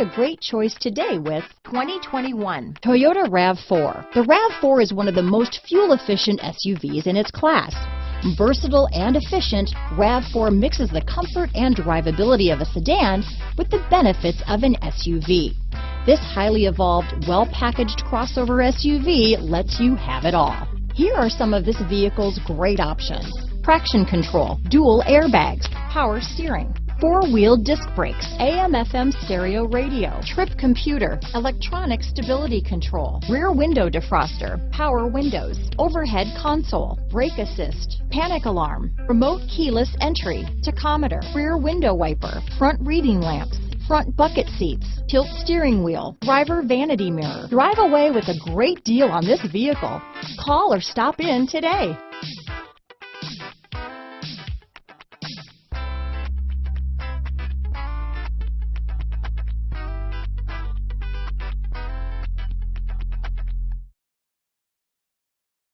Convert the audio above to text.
a great choice today with 2021 Toyota RAV4. The RAV4 is one of the most fuel-efficient SUVs in its class. Versatile and efficient, RAV4 mixes the comfort and drivability of a sedan with the benefits of an SUV. This highly evolved, well-packaged crossover SUV lets you have it all. Here are some of this vehicle's great options: traction control, dual airbags, power steering, four-wheel disc brakes, AM/FM stereo radio, trip computer, electronic stability control, rear window defroster, power windows, overhead console, brake assist, panic alarm, remote keyless entry, tachometer, rear window wiper, front reading lamps, front bucket seats, tilt steering wheel, driver vanity mirror. Drive away with a great deal on this vehicle. Call or stop in today.